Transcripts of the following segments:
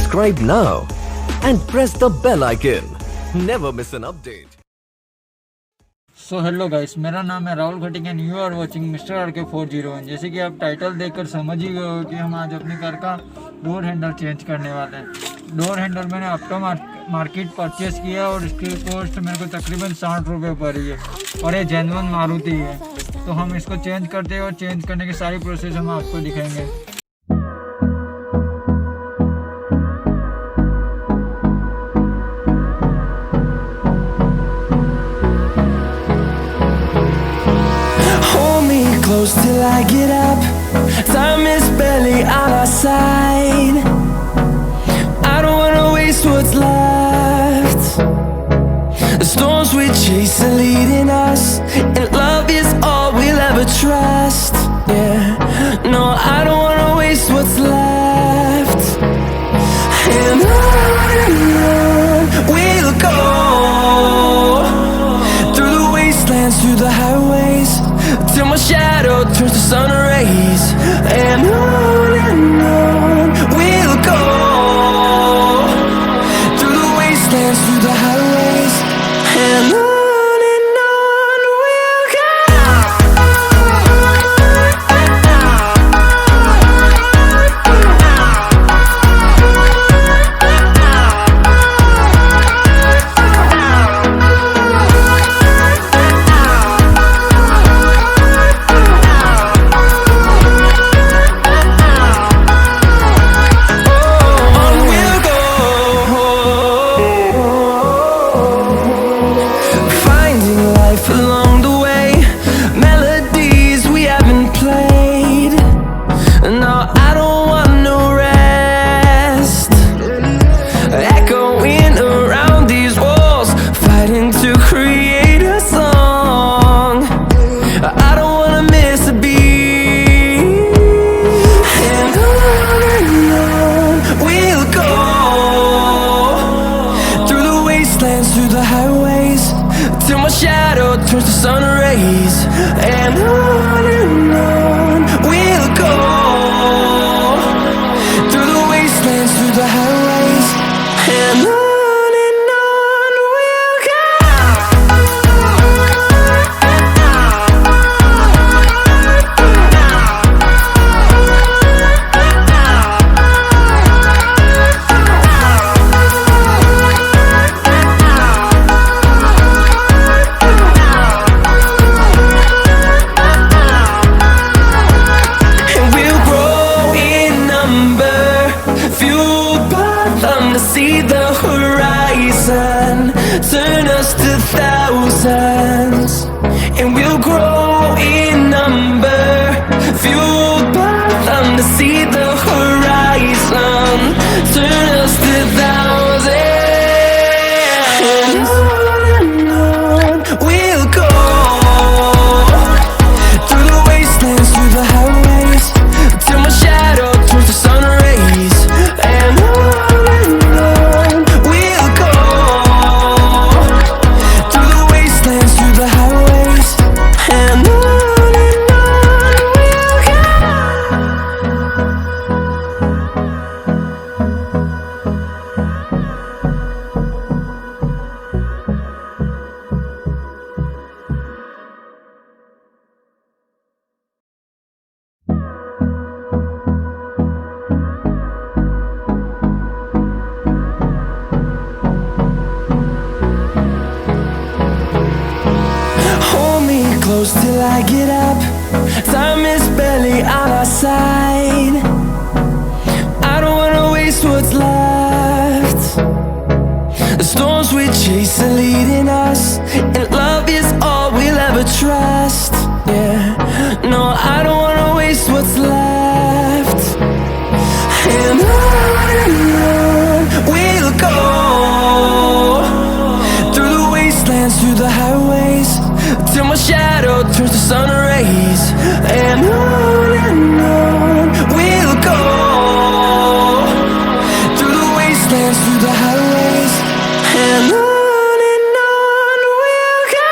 subscribe now and press the bell icon. Never miss an update. So hello guys, मेरा नाम है Rahul Khatik and you are watching mister RK401। जैसे कि आप title देखकर समझ ही गए हो कि हम आज अपनी कार का डोर हैंडल चेंज करने वाले हैं। डोर हैंडल मैंने ऑप्टो मार्केट परचेस किया और इसकी कॉस्ट मेरे को तकरीबन 60 रुपये पड़ी है और ये जेन्युइन मारुति है। तो हम इसको चेंज करते हैं और चेंज करने की सारी प्रोसेस हम आपको दिखाएंगे। Close till I get up. Time is barely on our side. I don't wanna waste what's left. The storms we chase are leading us, and love is all we'll ever trust. Yeah, no, I don't wanna waste what's left. And on we'll go, through the wastelands, through the highways, till my shadow turns to sun rays. And on we'll go, through the wastelands, through the highways, and on we'll go. Along the way, melodies we haven't played. No, I don't want no rest. Echoing around these walls, fighting to create a song. I don't wanna miss a beat. And on we'll go, through the wastelands, through the highways, till my shadow turns to sun rays. And on we'll go, through the wastelands, through the highways, and on we'll go. See the horizon, turn us to thousands, and we'll grow in number, fueled by them to see the horizon, turn us to thousands, and on we'll go, through the wastelands, through the highways, till my shadow turns to sun rays. And close till I get up. Time is barely on our side. I don't wanna waste what's left. The storms we chase are leading us, and love is all we'll ever trust. Yeah, no, I don't wanna waste what's left. And on we'll go, through the wastelands, through the highways, till my shadow turns to sun rays. And on we'll go, through the wastelands, through the highways, and on we'll go.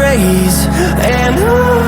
days and